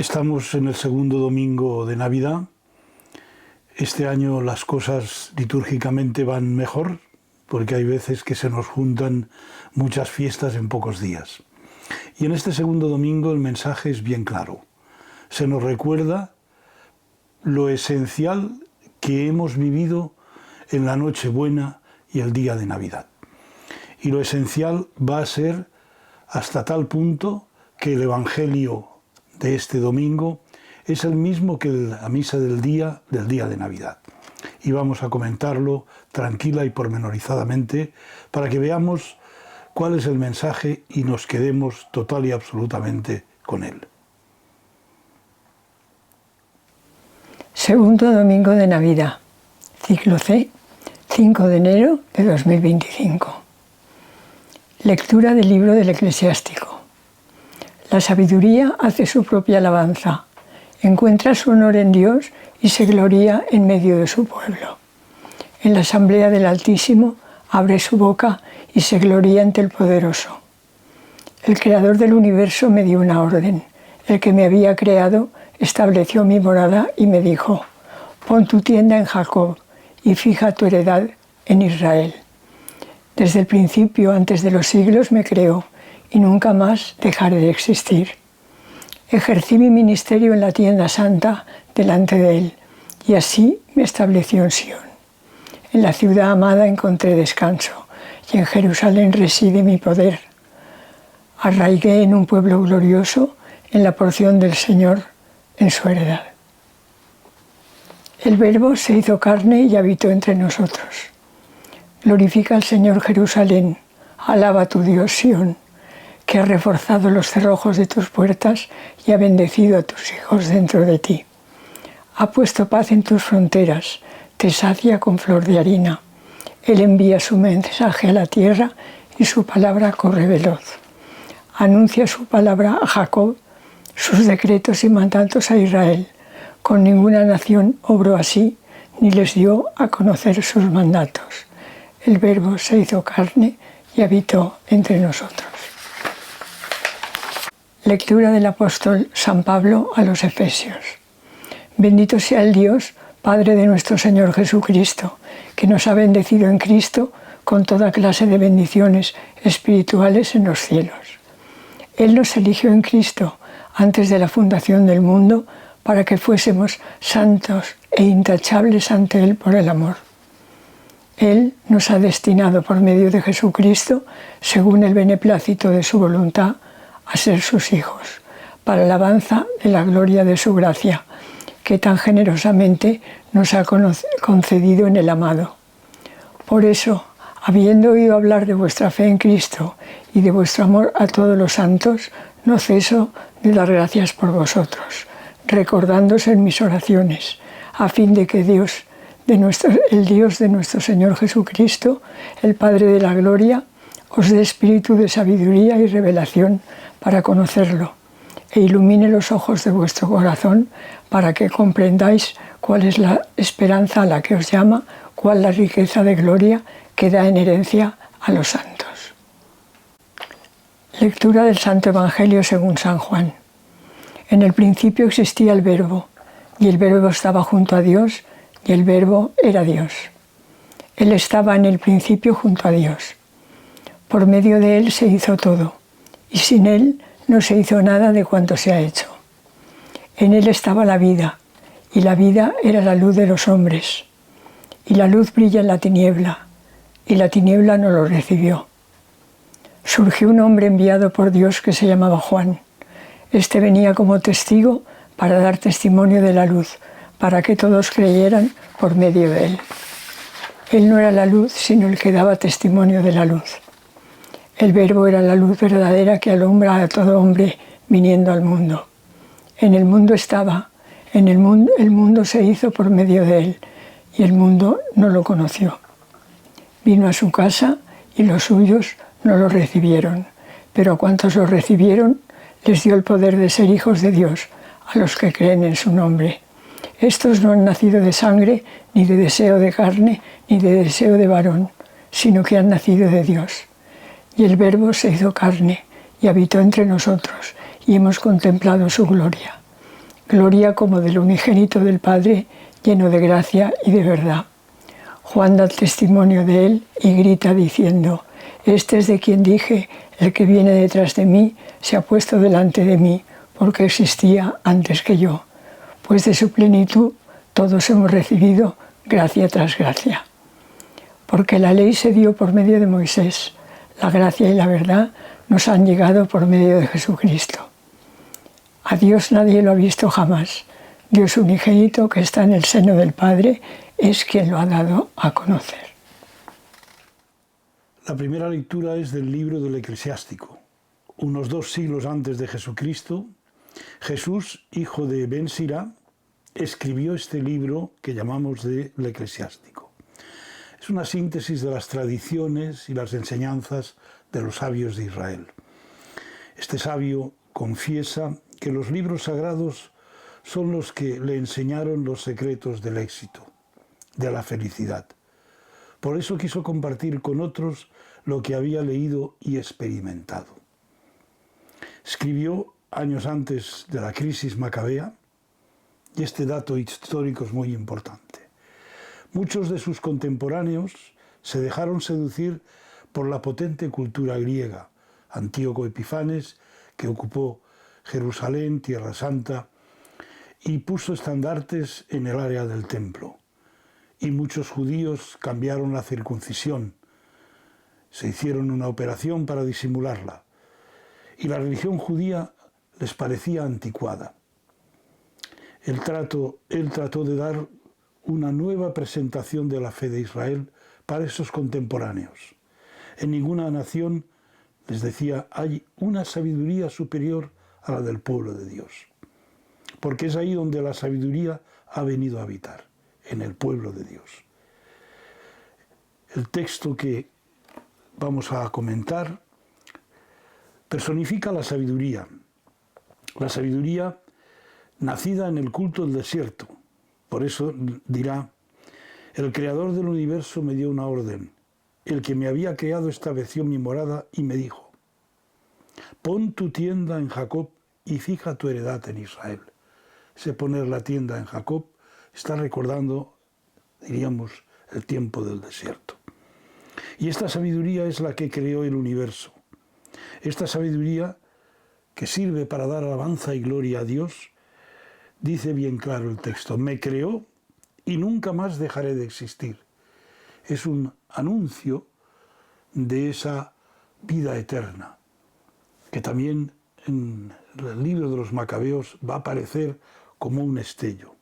Estamos en el segundo domingo de Navidad. Este año las cosas litúrgicamente van mejor, porque hay veces que se nos juntan muchas fiestas en pocos días. Y en este segundo domingo el mensaje es bien claro. Se nos recuerda lo esencial que hemos vivido en la Nochebuena y el día de Navidad. Y lo esencial va a ser hasta tal punto que el Evangelio de este domingo es el mismo que la misa del día de Navidad. Y vamos a comentarlo tranquila y pormenorizadamente para que veamos cuál es el mensaje y nos quedemos total y absolutamente con él. Segundo domingo de Navidad, ciclo C, 5 de enero de 2025. Lectura del libro del Eclesiástico. La sabiduría hace su propia alabanza, encuentra su honor en Dios y se gloría en medio de su pueblo. En la asamblea del Altísimo abre su boca y se gloría ante el Poderoso. El Creador del universo me dio una orden. El que me había creado estableció mi morada y me dijo: pon tu tienda en Jacob y fija tu heredad en Israel. Desde el principio, antes de los siglos, me creó y nunca más dejaré de existir. Ejercí mi ministerio en la tienda santa delante de él, y así me estableció en Sión. En la ciudad amada encontré descanso, y en Jerusalén reside mi poder. Arraigué en un pueblo glorioso, en la porción del Señor, en su heredad. El Verbo se hizo carne y habitó entre nosotros. Glorifica al Señor Jerusalén, alaba a tu Dios Sión, que ha reforzado los cerrojos de tus puertas y ha bendecido a tus hijos dentro de ti. Ha puesto paz en tus fronteras, te sacia con flor de harina. Él envía su mensaje a la tierra y su palabra corre veloz. Anuncia su palabra a Jacob, sus decretos y mandatos a Israel. Con ninguna nación obró así, ni les dio a conocer sus mandatos. El Verbo se hizo carne y habitó entre nosotros. Lectura del apóstol San Pablo a los Efesios. Bendito sea el Dios, Padre de nuestro Señor Jesucristo, que nos ha bendecido en Cristo con toda clase de bendiciones espirituales en los cielos. Él nos eligió en Cristo antes de la fundación del mundo para que fuésemos santos e intachables ante Él por el amor. Él nos ha destinado por medio de Jesucristo, según el beneplácito de su voluntad, a ser sus hijos, para alabanza de la gloria de su gracia, que tan generosamente nos ha concedido en el amado. Por eso, habiendo oído hablar de vuestra fe en Cristo y de vuestro amor a todos los santos, no ceso de dar gracias por vosotros, recordándoos en mis oraciones, a fin de que el Dios de nuestro Señor Jesucristo, el Padre de la gloria, os dé espíritu de sabiduría y revelación para conocerlo, e ilumine los ojos de vuestro corazón para que comprendáis cuál es la esperanza a la que os llama, cuál la riqueza de gloria que da en herencia a los santos. Lectura del Santo Evangelio según San Juan. En el principio existía el Verbo, y el Verbo estaba junto a Dios, y el Verbo era Dios. Él estaba en el principio junto a Dios. Por medio de Él se hizo todo, y sin Él no se hizo nada de cuanto se ha hecho. En Él estaba la vida, y la vida era la luz de los hombres. Y la luz brilla en la tiniebla, y la tiniebla no lo recibió. Surgió un hombre enviado por Dios que se llamaba Juan. Este venía como testigo para dar testimonio de la luz, para que todos creyeran por medio de Él. Él no era la luz, sino el que daba testimonio de la luz. El Verbo era la luz verdadera que alumbra a todo hombre viniendo al mundo. En el mundo estaba, el mundo se hizo por medio de Él, y el mundo no lo conoció. Vino a su casa y los suyos no lo recibieron, pero a cuantos lo recibieron les dio el poder de ser hijos de Dios, a los que creen en su nombre. Estos no han nacido de sangre, ni de deseo de carne, ni de deseo de varón, sino que han nacido de Dios. Y el Verbo se hizo carne y habitó entre nosotros, y hemos contemplado su gloria. gloria como del unigénito del Padre, lleno de gracia y de verdad. Juan da testimonio de él y grita diciendo: este es de quien dije, el que viene detrás de mí se ha puesto delante de mí, porque existía antes que yo. Pues de su plenitud todos hemos recibido gracia tras gracia. Porque la ley se dio por medio de Moisés, la gracia y la verdad nos han llegado por medio de Jesucristo. A Dios nadie lo ha visto jamás. Dios unigénito que está en el seno del Padre es quien lo ha dado a conocer. La primera lectura es del libro del Eclesiástico. Unos 2 siglos antes de Jesucristo, Jesús, hijo de Ben Sira, escribió este libro que llamamos del Eclesiástico. Es una síntesis de las tradiciones y las enseñanzas de los sabios de Israel. Este sabio confiesa que los libros sagrados son los que le enseñaron los secretos del éxito, de la felicidad. Por eso quiso compartir con otros lo que había leído y experimentado. Escribió años antes de la crisis macabea, y este dato histórico es muy importante. Muchos de sus contemporáneos se dejaron seducir por la potente cultura griega. Antíoco Epifanes, que ocupó Jerusalén, Tierra Santa, y puso estandartes en el área del templo. Y muchos judíos cambiaron la circuncisión, se hicieron una operación para disimularla, y la religión judía les parecía anticuada. Él trató de dar una nueva presentación de la fe de Israel para esos contemporáneos. En ninguna nación, les decía, hay una sabiduría superior a la del pueblo de Dios, porque es ahí donde la sabiduría ha venido a habitar, en el pueblo de Dios. El texto que vamos a comentar personifica la sabiduría nacida en el culto del desierto. Por eso dirá: el creador del universo me dio una orden, el que me había creado estableció mi morada y me dijo: pon tu tienda en Jacob y fija tu heredad en Israel. Ese poner la tienda en Jacob está recordando, diríamos, el tiempo del desierto. Y esta sabiduría es la que creó el universo. Esta sabiduría que sirve para dar alabanza y gloria a Dios, dice bien claro el texto: me creó y nunca más dejaré de existir. Es un anuncio de esa vida eterna, que también en el libro de los Macabeos va a aparecer como un estello.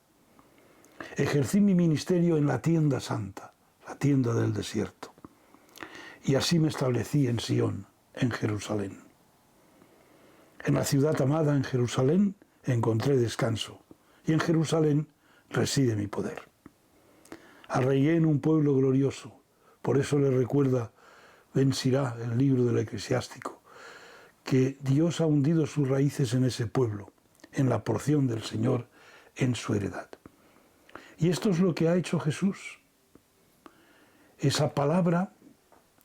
Ejercí mi ministerio en la tienda santa, la tienda del desierto, y así me establecí en Sión, en Jerusalén. En la ciudad amada, en Jerusalén, encontré descanso, y en Jerusalén reside mi poder. Arraigué en un pueblo glorioso, por eso le recuerda Ben Sira, el libro del Eclesiástico, que Dios ha hundido sus raíces en ese pueblo, en la porción del Señor, en su heredad. Y esto es lo que ha hecho Jesús. Esa palabra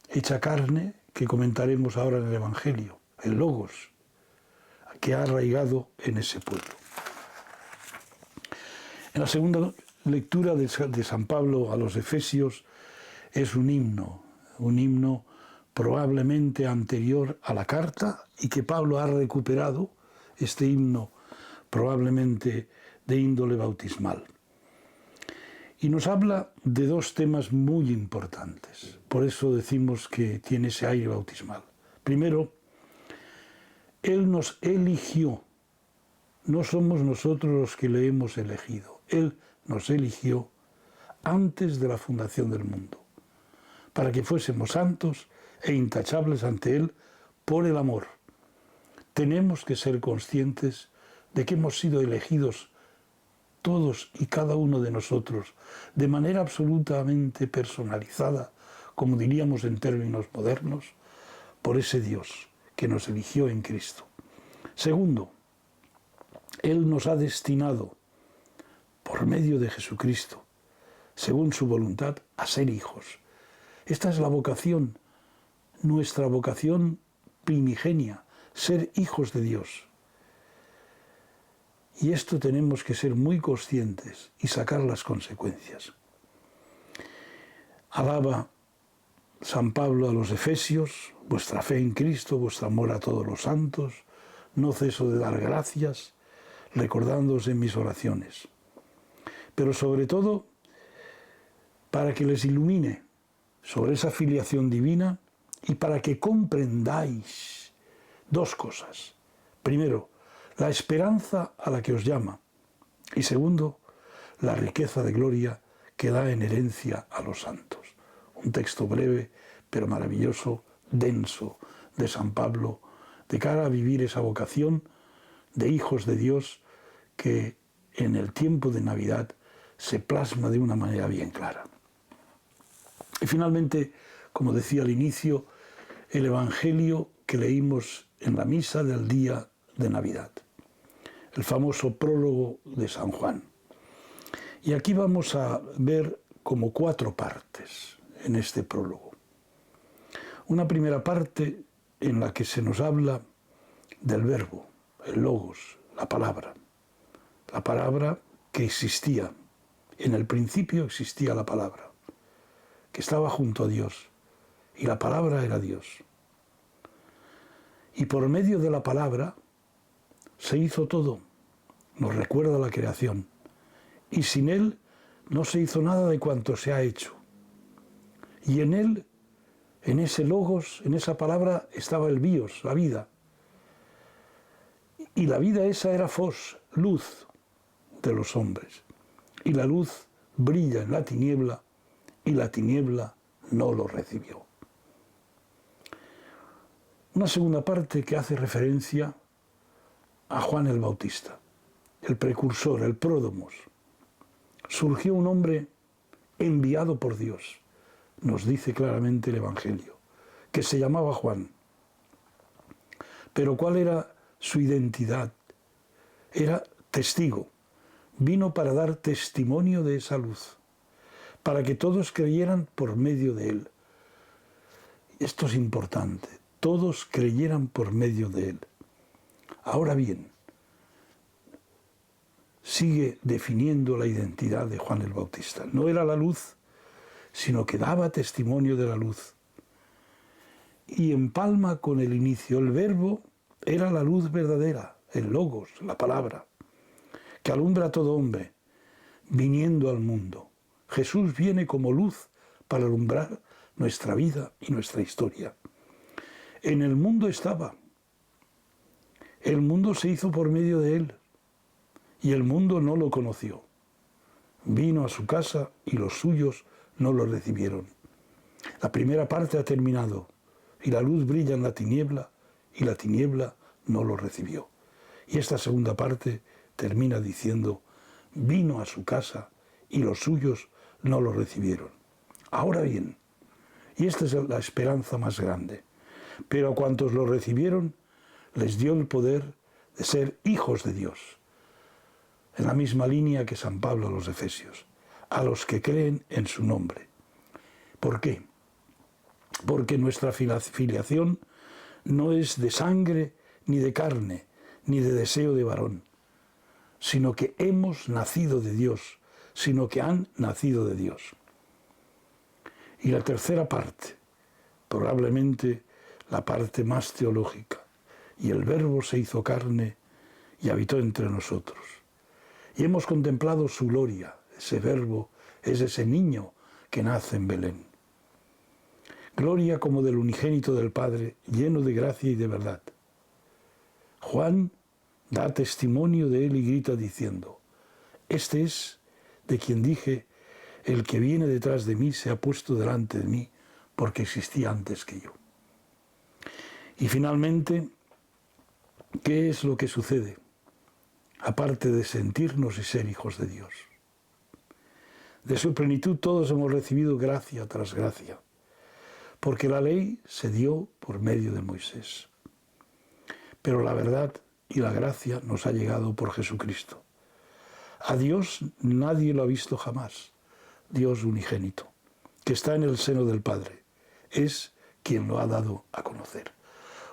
hecha carne que comentaremos ahora en el Evangelio, el Logos, que ha arraigado en ese pueblo. En la segunda lectura de San Pablo a los Efesios es un himno probablemente anterior a la carta y que Pablo ha recuperado, este himno probablemente de índole bautismal. Y nos habla de 2 temas muy importantes, por eso decimos que tiene ese aire bautismal. Primero, Él nos eligió, no somos nosotros los que le hemos elegido, Él nos eligió antes de la fundación del mundo, para que fuésemos santos e intachables ante Él por el amor. Tenemos que ser conscientes de que hemos sido elegidos todos y cada uno de nosotros de manera absolutamente personalizada, como diríamos en términos modernos, por ese Dios que nos eligió en Cristo. Segundo, Él nos ha destinado, por medio de Jesucristo, según su voluntad, a ser hijos. Esta es la vocación, nuestra vocación primigenia, ser hijos de Dios. Y esto tenemos que ser muy conscientes y sacar las consecuencias. Alaba San Pablo a los Efesios: vuestra fe en Cristo, vuestro amor a todos los santos, no ceso de dar gracias, recordándoos en mis oraciones. Pero sobre todo, para que les ilumine sobre esa filiación divina y para que comprendáis dos cosas. Primero, la esperanza a la que os llama, y segundo, la riqueza de gloria que da en herencia a los santos. Un texto breve, pero maravilloso, denso, de San Pablo, de cara a vivir esa vocación de hijos de Dios que en el tiempo de Navidad se plasma de una manera bien clara. Y finalmente, como decía al inicio, el Evangelio que leímos en la misa del día de Navidad, el famoso prólogo de San Juan. Y aquí vamos a ver como 4 partes en este prólogo. Una primera parte en la que se nos habla del verbo, el logos, la palabra que existía. En el principio existía la palabra, que estaba junto a Dios, y la palabra era Dios. Y por medio de la palabra se hizo todo, nos recuerda la creación, y sin Él no se hizo nada de cuanto se ha hecho. Y en Él, en ese logos, en esa palabra, estaba el bios, la vida. Y la vida esa era fos, luz de los hombres. Y la luz brilla en la tiniebla, y la tiniebla no lo recibió. Una segunda parte que hace referencia a Juan el Bautista, el precursor, el pródomos. Surgió un hombre enviado por Dios, nos dice claramente el Evangelio, que se llamaba Juan. Pero ¿cuál era su identidad? Era testigo. Vino para dar testimonio de esa luz, para que todos creyeran por medio de él. Esto es importante, todos creyeran por medio de él. Ahora bien, sigue definiendo la identidad de Juan el Bautista. No era la luz, sino que daba testimonio de la luz. Y empalma con el inicio. El verbo era la luz verdadera, el logos, la palabra, que alumbra a todo hombre, viniendo al mundo. Jesús viene como luz para alumbrar nuestra vida y nuestra historia. En el mundo estaba. El mundo se hizo por medio de él. Y el mundo no lo conoció. Vino a su casa y los suyos no lo recibieron. La primera parte ha terminado. Y la luz brilla en la tiniebla y la tiniebla no lo recibió. Y esta segunda parte termina diciendo: vino a su casa y los suyos no lo recibieron. Ahora bien, y esta es la esperanza más grande, pero a cuantos lo recibieron les dio el poder de ser hijos de Dios, en la misma línea que San Pablo a los Efesios, a los que creen en su nombre. ¿Por qué? Porque nuestra filiación no es de sangre, ni de carne, ni de deseo de varón, sino que hemos nacido de Dios, sino que han nacido de Dios. Y la tercera parte, probablemente la parte más teológica, y el Verbo se hizo carne y habitó entre nosotros. Y hemos contemplado su gloria. Ese Verbo es ese niño que nace en Belén. Gloria como del unigénito del Padre, lleno de gracia y de verdad. Juan da testimonio de él y grita diciendo: este es de quien dije, el que viene detrás de mí se ha puesto delante de mí, porque existía antes que yo. Y finalmente, ¿qué es lo que sucede? Aparte de sentirnos y ser hijos de Dios. De su plenitud todos hemos recibido gracia tras gracia, porque la ley se dio por medio de Moisés. Pero la verdad y la gracia nos ha llegado por Jesucristo. A Dios nadie lo ha visto jamás, Dios unigénito, que está en el seno del Padre, es quien lo ha dado a conocer.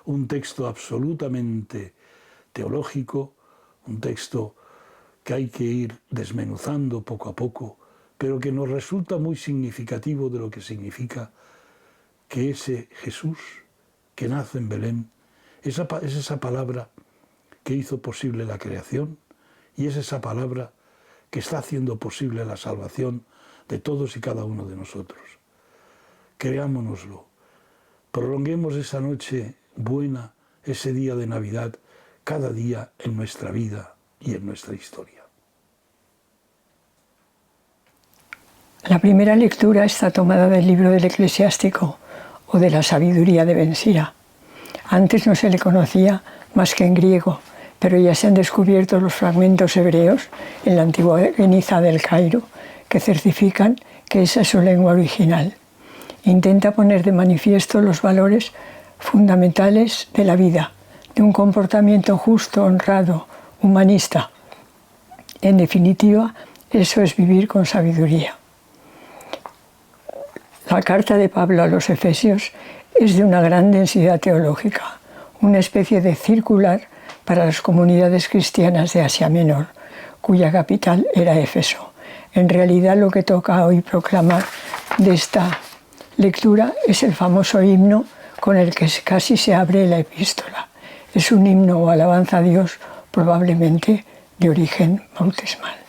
Un texto absolutamente teológico, un texto que hay que ir desmenuzando poco a poco, pero que nos resulta muy significativo de lo que significa que ese Jesús que nace en Belén es esa palabra que hizo posible la creación y es esa palabra que está haciendo posible la salvación de todos y cada uno de nosotros. Creámonoslo, prolonguemos esa noche buena, ese día de Navidad, cada día en nuestra vida y en nuestra historia. La primera lectura está tomada del libro del Eclesiástico o de la sabiduría de Ben Sira. Antes no se le conocía más que en griego, pero ya se han descubierto los fragmentos hebreos en la antigua Geniza del Cairo que certifican que esa es su lengua original. Intenta poner de manifiesto los valores fundamentales de la vida, de un comportamiento justo, honrado, humanista. En definitiva, eso es vivir con sabiduría. La carta de Pablo a los Efesios es de una gran densidad teológica, una especie de circular para las comunidades cristianas de Asia Menor, cuya capital era Éfeso. En realidad, lo que toca hoy proclamar de esta lectura es el famoso himno con el que casi se abre la epístola. Es un himno o alabanza a Dios probablemente de origen bautismal.